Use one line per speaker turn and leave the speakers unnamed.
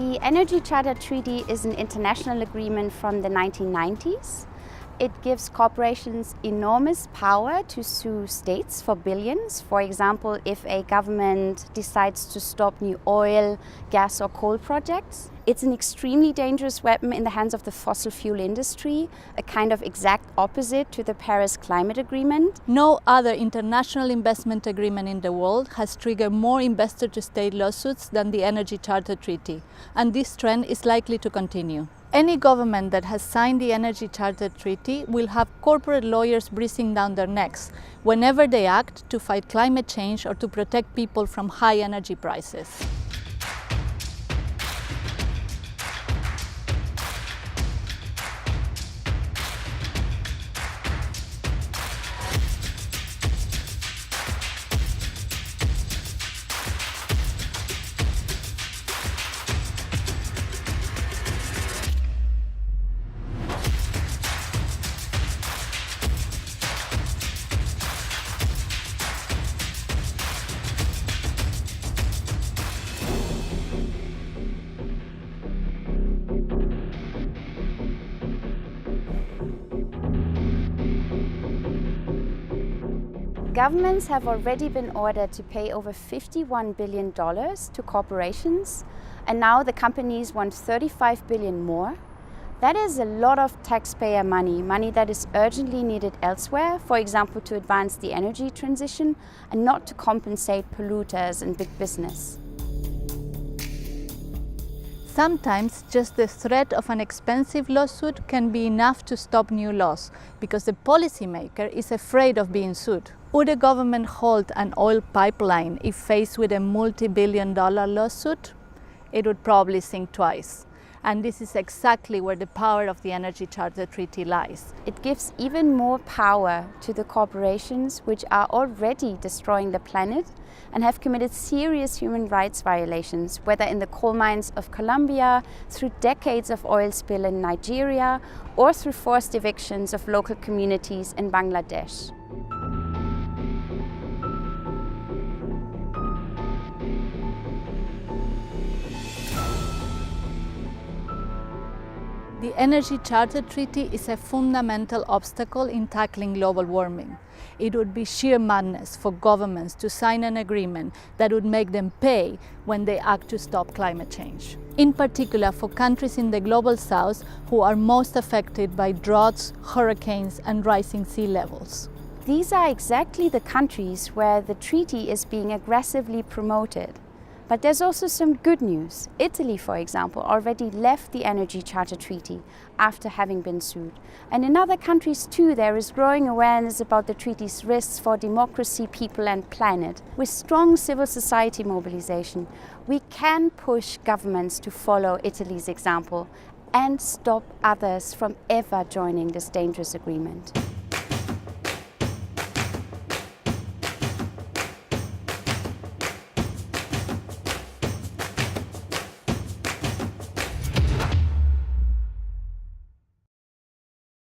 The Energy Charter Treaty is an international agreement from the 1990s. It gives corporations enormous power to sue states for billions. For example, if a government decides to stop new oil, gas or coal projects. It's an extremely dangerous weapon in the hands of the fossil fuel industry, a kind of exact opposite to the Paris Climate Agreement.
No other international investment agreement in the world has triggered more investor-to-state lawsuits than the Energy Charter Treaty, and this trend is likely to continue. Any government that has signed the Energy Charter Treaty will have corporate lawyers breathing down their necks whenever they act to fight climate change or to protect people from high energy prices.
Governments have already been ordered to pay over $51 billion to corporations, and now the companies want $35 billion more. That is a lot of taxpayer money that is urgently needed elsewhere, for example, to advance the energy transition and not to compensate polluters and big business.
Sometimes just the threat of an expensive lawsuit can be enough to stop new laws, because the policymaker is afraid of being sued. Would a government halt an oil pipeline if faced with a multi-billion-dollar lawsuit? It would probably think twice. And this is exactly where the power of the Energy Charter Treaty lies.
It gives even more power to the corporations which are already destroying the planet and have committed serious human rights violations, whether in the coal mines of Colombia, through decades of oil spill in Nigeria, or through forced evictions of local communities in Bangladesh.
The Energy Charter Treaty is a fundamental obstacle in tackling global warming. It would be sheer madness for governments to sign an agreement that would make them pay when they act to stop climate change. In particular for countries in the global south who are most affected by droughts, hurricanes and rising sea levels.
These are exactly the countries where the treaty is being aggressively promoted. But there's also some good news. Italy, for example, already left the Energy Charter Treaty after having been sued. And in other countries too, there is growing awareness about the treaty's risks for democracy, people and planet. With strong civil society mobilization, we can push governments to follow Italy's example and stop others from ever joining this dangerous agreement.